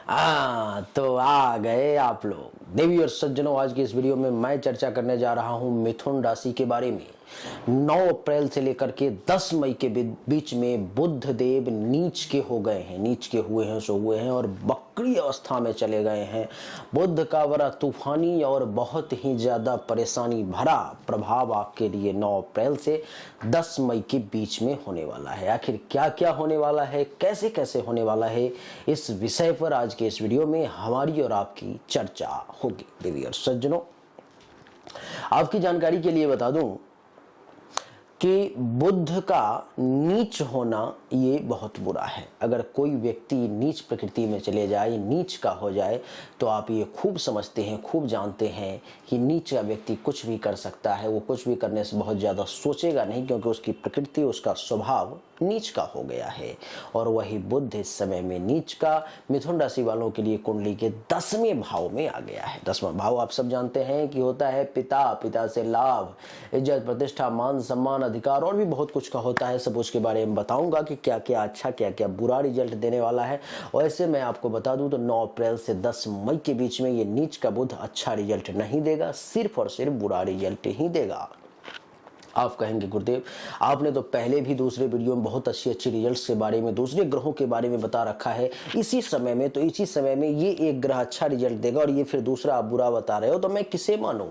तो आ गए आप लोग। देवी और सज्जनों, आज की इस वीडियो में मैं चर्चा करने जा रहा हूं मिथुन राशि के बारे में। 9 अप्रैल से लेकर के 10 मई के बीच में बुध देव नीच के हो गए हैं, नीच के हुए हैं, सो हुए हैं और वक्री अवस्था में चले गए हैं। बुध का बड़ा तूफानी और बहुत ही ज्यादा परेशानी भरा प्रभाव आपके लिए 9 अप्रैल से 10 मई के बीच में होने वाला है। आखिर क्या क्या होने वाला है, कैसे कैसे होने वाला है, इस विषय पर आज के इस वीडियो में हमारी और आपकी चर्चा होगी। देवी और सज्जनों, आपकी जानकारी के लिए बता दूं कि बुध का नीच होना ये बहुत बुरा है। अगर कोई व्यक्ति नीच प्रकृति में चले जाए, नीच का हो जाए, तो आप ये खूब समझते हैं, खूब जानते हैं कि नीच का व्यक्ति कुछ भी कर सकता है। वो कुछ भी करने से बहुत ज़्यादा सोचेगा नहीं, क्योंकि उसकी प्रकृति, उसका स्वभाव नीच का हो गया है। और वही बुध इस समय में नीच का मिथुन राशि वालों के लिए कुंडली के 10वें भाव में आ गया है। 10वां भाव आप सब जानते हैं कि होता है पिता, पिता से लाभ, इज्जत, प्रतिष्ठा, मान सम्मान, अधिकार और भी बहुत कुछ का होता है। सब उसके बारे में बताऊंगा कि क्या क्या अच्छा, क्या क्या बुरा रिजल्ट देने वाला है। और ऐसे मैं आपको बता दूं तो 9 अप्रैल से 10 मई के बीच में ये नीच का बुध अच्छा रिजल्ट नहीं देगा, सिर्फ और सिर्फ बुरा रिजल्ट ही देगा। आप कहेंगे गुरुदेव, आपने तो पहले भी दूसरे वीडियो में बहुत अच्छी अच्छी रिजल्ट्स के बारे में, दूसरे ग्रहों के बारे में बता रखा है। इसी समय में तो इसी समय में ये एक ग्रह अच्छा रिजल्ट देगा और ये फिर दूसरा आप बुरा बता रहे हो, तो मैं किसे मानूं?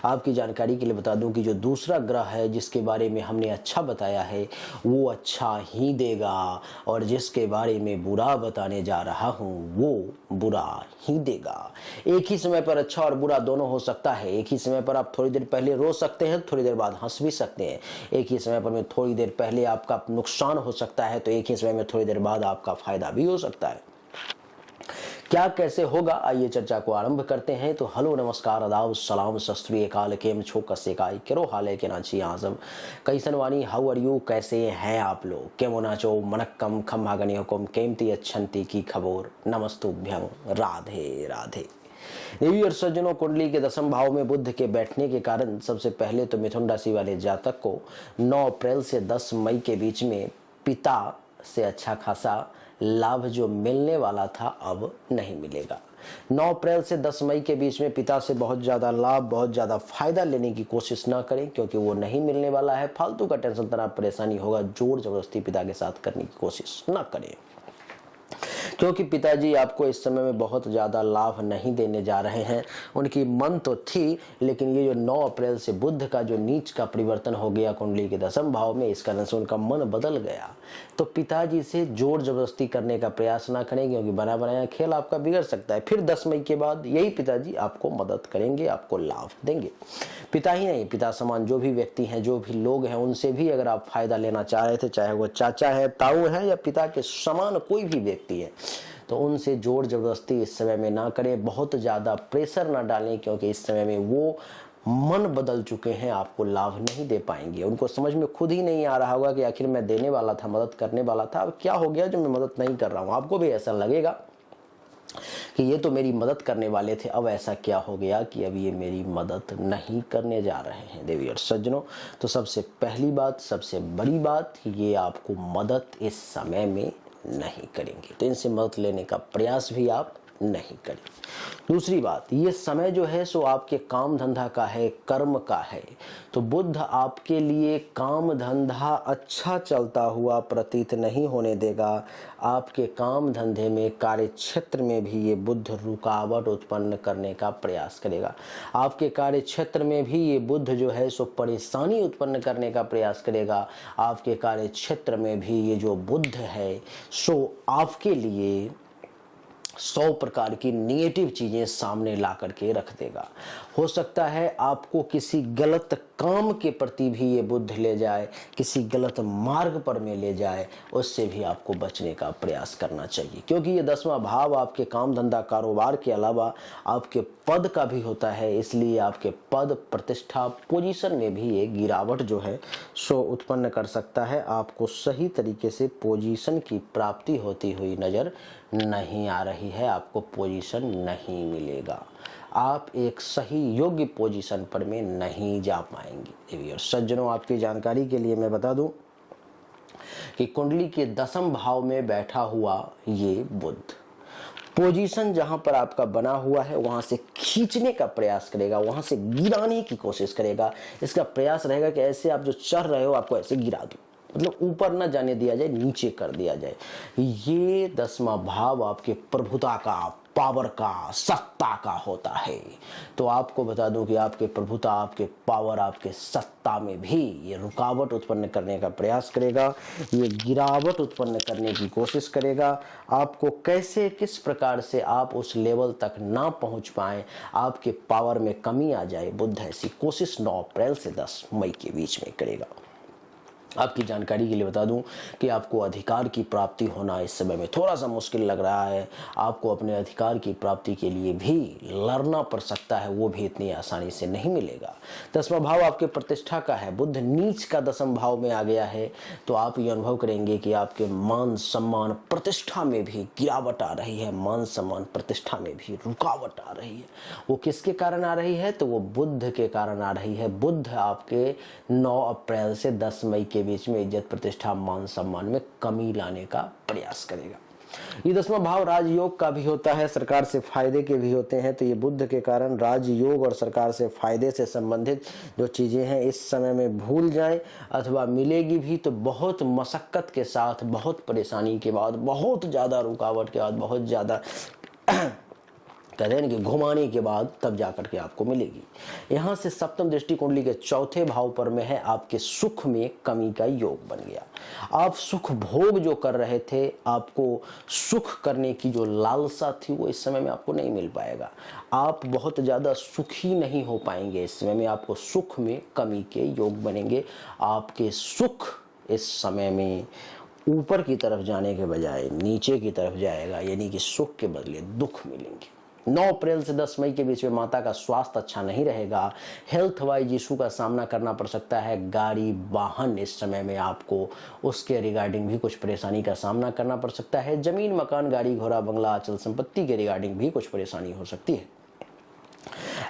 आपकी जानकारी के लिए बता दूं कि जो दूसरा ग्रह है जिसके बारे में हमने अच्छा बताया है वो अच्छा ही देगा, और जिसके बारे में बुरा बताने जा रहा हूं वो बुरा ही देगा। एक ही समय पर अच्छा और बुरा दोनों हो सकता है। एक ही समय पर आप थोड़ी देर पहले रो सकते हैं, थोड़ी देर बाद हंस भी सकते हैं। एक ही समय पर में थोड़ी देर पहले आपका नुकसान हो सकता है, तो एक ही समय में थोड़ी देर बाद आपका फायदा भी हो सकता है। क्या कैसे होगा, आइए चर्चा को आरंभ करते हैं। तो हेलो, नमस्कार, आदाब, सलाम, सत श्री अकाल, केम छो, कसे काय केरो हाले के नाची आजम, कैसन वानी, हाउ आर यू, कैसे हैं आप लोग, केमो नाचो, मनक्कम खम्भागनी हुकुम, केमती अच्छंती की खबर, नमस्तुभ्यं, राधे राधे। देवी और सज्जनों, कुंडली के 10वें भाव में बुध के बैठने के कारण सबसे पहले तो मिथुन राशि वाले जातक को 9 अप्रैल से 10 मई के बीच में पिता से अच्छा खासा लाभ जो मिलने वाला था अब नहीं मिलेगा। 9 अप्रैल से 10 मई के बीच में पिता से बहुत ज़्यादा लाभ, बहुत ज़्यादा फायदा लेने की कोशिश ना करें, क्योंकि वो नहीं मिलने वाला है। फालतू का टेंशन, तनाव, परेशानी होगा, जोर जबरदस्ती पिता के साथ करने की कोशिश ना करें, क्योंकि पिताजी आपको इस समय में बहुत ज़्यादा लाभ नहीं देने जा रहे हैं। उनकी मन तो थी, लेकिन ये जो 9 अप्रैल से बुध का जो नीच का परिवर्तन हो गया कुंडली के 10वें भाव में, इस कारण से उनका मन बदल गया। तो पिताजी से जोर जबरदस्ती करने का प्रयास ना करें, क्योंकि बना बनाया खेल आपका बिगड़ सकता है। फिर 10 मई के बाद यही पिताजी आपको मदद करेंगे, आपको लाभ देंगे। पिता ही नहीं, पिता समान जो भी व्यक्ति हैं, जो भी लोग हैं, उनसे भी अगर आप फायदा लेना चाह रहे थे, चाहे वो चाचा है, ताऊ है, या पिता के समान कोई भी व्यक्ति है, तो उनसे जोर जबरदस्ती इस समय में ना करें, बहुत ज़्यादा प्रेशर ना डालें, क्योंकि इस समय में वो मन बदल चुके हैं, आपको लाभ नहीं दे पाएंगे। उनको समझ में खुद ही नहीं आ रहा होगा कि आखिर मैं देने वाला था, मदद करने वाला था, अब क्या हो गया जो मैं मदद नहीं कर रहा हूँ। आपको भी ऐसा लगेगा कि ये तो मेरी मदद करने वाले थे, अब ऐसा क्या हो गया कि अब ये मेरी मदद नहीं करने जा रहे हैं। देवी और सज्जनों, तो सबसे पहली बात, सबसे बड़ी बात, ये आपको मदद इस समय में नहीं करेंगे, तो इनसे मदद लेने का प्रयास भी आप नहीं करें। दूसरी बात, ये समय जो है सो आपके काम धंधा का है, कर्म का है। तो बुध आपके लिए काम धंधा अच्छा चलता हुआ प्रतीत नहीं होने देगा। आपके काम धंधे में, कार्य क्षेत्र में भी ये बुध रुकावट उत्पन्न करने का प्रयास करेगा। आपके कार्य क्षेत्र में भी ये बुध जो है सो परेशानी उत्पन्न करने का प्रयास करेगा। आपके कार्य क्षेत्र में भी ये जो बुध है सो आपके लिए 100 प्रकार की निगेटिव चीजें सामने ला करके रख देगा। हो सकता है आपको किसी गलत काम के प्रति भी ये बुध ले जाए, किसी गलत मार्ग पर में ले जाए, उससे भी आपको बचने का प्रयास करना चाहिए, क्योंकि ये 10वां भाव आपके काम धंधा कारोबार के अलावा आपके पद का भी होता है। इसलिए आपके पद, प्रतिष्ठा, पोजीशन में भी एक गिरावट जो है सो उत्पन्न कर सकता है। आपको सही तरीके से पोजीशन की प्राप्ति होती हुई नजर नहीं आ रही है, आपको पोजीशन नहीं मिलेगा, आप एक सही योग्य पोजीशन पर में नहीं जा पाएंगे। देवी और सज्जनों, आपकी जानकारी के लिए मैं बता दूं कि कुंडली के 10वें भाव में बैठा हुआ ये बुध पोजीशन जहां पर आपका बना हुआ है वहां से खींचने का प्रयास करेगा, वहां से गिराने की कोशिश करेगा। इसका प्रयास रहेगा कि ऐसे आप जो चढ़ रहे हो आपको ऐसे गिरा दो, मतलब ऊपर ना जाने दिया जाए, नीचे कर दिया जाए। ये 10वां भाव आपके प्रभुता का, पावर का, सत्ता का होता है। तो आपको बता दूं कि आपके प्रभुता, आपके पावर, आपके सत्ता में भी ये रुकावट उत्पन्न करने का प्रयास करेगा, ये गिरावट उत्पन्न करने की कोशिश करेगा। आपको कैसे, किस प्रकार से आप उस लेवल तक ना पहुंच पाए, आपके पावर में कमी आ जाए, बुध ऐसी कोशिश 9 अप्रैल से 10 मई के बीच में करेगा। आपकी जानकारी के लिए बता दूं कि आपको अधिकार की प्राप्ति होना इस समय में थोड़ा सा मुश्किल लग रहा है। आपको अपने अधिकार की प्राप्ति के लिए भी लड़ना पड़ सकता है, वो भी इतनी आसानी से नहीं मिलेगा। 10वां भाव आपके प्रतिष्ठा का है, बुध नीच का 10वां भाव में आ गया है। तो आप ये अनुभव करेंगे कि आपके मान सम्मान प्रतिष्ठा में भी गिरावट आ रही है, मान सम्मान प्रतिष्ठा में भी रुकावट आ रही है। वो किसके कारण आ रही है? तो वो बुध के कारण आ रही है। बुध आपके 9 अप्रैल से 10 मई के बीच में इज्जत प्रतिष्ठा मान सम्मान में कमी लाने का प्रयास करेगा। ये 10वां भाव राजयोग का भी होता है, सरकार से फायदे के भी होते हैं। तो ये बुध के कारण राजयोग और सरकार से फायदे से संबंधित जो चीजें हैं इस समय में भूल जाएं, अथवा मिलेगी भी तो बहुत मशक्कत के साथ, बहुत परेशानी के बाद, बहुत ज्यादा रुकावट के बाद, बहुत ज्यादा कहते हैं कि घुमाने के बाद तब जाकर के आपको मिलेगी। यहां से सप्तम दृष्टि कुंडली के चौथे भाव पर में है, आपके सुख में कमी का योग बन गया। आप सुख भोग जो कर रहे थे, आपको सुख करने की जो लालसा थी वो इस समय में आपको नहीं मिल पाएगा। आप बहुत ज्यादा सुखी नहीं हो पाएंगे इस समय में, आपको सुख में कमी के योग बनेंगे। आपके सुख इस समय में ऊपर की तरफ जाने के बजाय नीचे की तरफ जाएगा, यानी कि सुख के बदले दुख मिलेंगे। 9 अप्रैल से 10 मई के बीच में माता का स्वास्थ्य अच्छा नहीं रहेगा। हेल्थ वाइज इशू का सामना करना पड़ सकता है। गाड़ी वाहन इस समय में आपको उसके रिगार्डिंग भी कुछ परेशानी का सामना करना पड़ सकता है। जमीन मकान गाड़ी घोड़ा बंगला अचल संपत्ति के रिगार्डिंग भी कुछ परेशानी हो सकती है।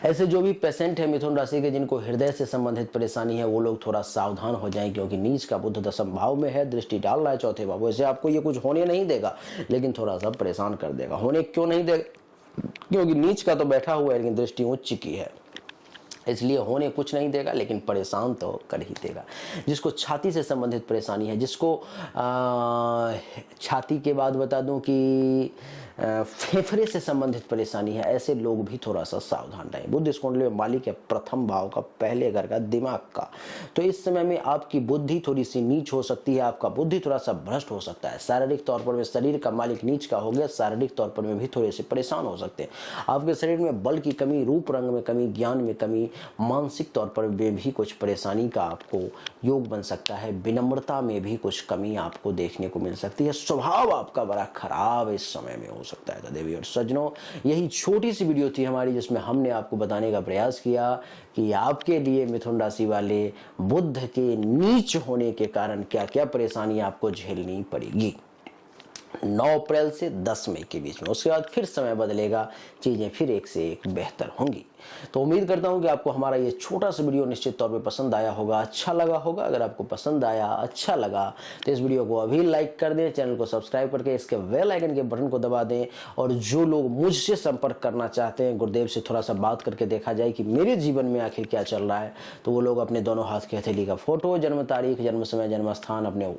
ऐसे जो भी पेशेंट है मिथुन राशि के, जिनको हृदय से संबंधित परेशानी है, वो लोग थोड़ा सावधान हो जाएं, क्योंकि नीच का बुध 10वें भाव में है, दृष्टि डाल रहा है चौथे भाव। वैसे आपको ये कुछ होने नहीं देगा, लेकिन थोड़ा सा परेशान कर देगा। होने क्यों नहीं देगा? क्योंकि नीच का तो बैठा हुआ है, लेकिन दृष्टि उच्च की है, इसलिए होने कुछ नहीं देगा, लेकिन परेशान तो कर ही देगा। जिसको छाती से संबंधित परेशानी है, जिसको छाती के बाद बता दूं कि फेफड़े से संबंधित परेशानी है, ऐसे लोग भी थोड़ा सा सावधान रहें। बुध इस कुंडली में मालिक है प्रथम भाव का, पहले घर का, दिमाग का। तो इस समय में आपकी बुद्धि थोड़ी सी नीच हो सकती है, आपका बुद्धि थोड़ा सा भ्रष्ट हो सकता है। शारीरिक तौर पर में शरीर का मालिक नीच का हो गया, शारीरिक तौर पर में भी थोड़े से परेशान हो सकते हैं। आपके शरीर में बल की कमी, रूप रंग में कमी, ज्ञान में कमी, मानसिक तौर पर भी कुछ परेशानी का आपको योग बन सकता है। विनम्रता में भी कुछ कमी आपको देखने को मिल सकती है। स्वभाव आपका बड़ा खराब इस समय में हो सकता है। तो देवी और सज्जनों, यही छोटी सी वीडियो थी हमारी, जिसमें हमने आपको बताने का प्रयास किया कि आपके लिए मिथुन राशि वाले बुध के नीच होने के कारण क्या क्या परेशानी आपको झेलनी पड़ेगी 9 अप्रैल से 10 मई के बीच में। उसके बाद फिर समय बदलेगा, चीजें फिर एक से एक बेहतर होंगी। तो उम्मीद करता हूं कि आपको हमारा ये छोटा सा वीडियो निश्चित तौर पे पसंद आया होगा, अच्छा लगा होगा। अगर आपको पसंद आया, अच्छा लगा, तो इस वीडियो को अभी लाइक कर दें, चैनल को सब्सक्राइब करके इसके बेल आइकन के बटन को दबा दें। और जो लोग मुझसे संपर्क करना चाहते हैं, गुरुदेव से थोड़ा सा बात करके देखा जाए कि मेरे जीवन में आखिर क्या चल रहा है, तो वो लोग अपने दोनों हाथ की हथेली का फोटो, जन्म तारीख, जन्म समय, जन्म स्थान अपने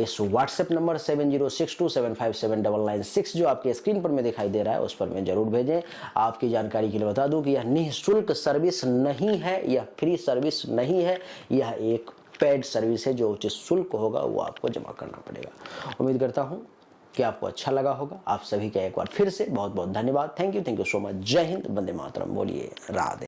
इस व्हाट्सएप नंबर 7062757996 जो आपके स्क्रीन पर में दिखाई दे रहा है, उस पर में जरूर भेजें। आपकी जानकारी के लिए बता दूं कि यह निःशुल्क सर्विस नहीं है, यह फ्री सर्विस नहीं है, यह एक पेड सर्विस है। जो उचित शुल्क होगा वो आपको जमा करना पड़ेगा। उम्मीद करता हूं कि आपको अच्छा लगा होगा। आप सभी का एक बार फिर से बहुत बहुत धन्यवाद। Thank you so much. जय हिंद, वंदे मातरम। बोलिए राधे।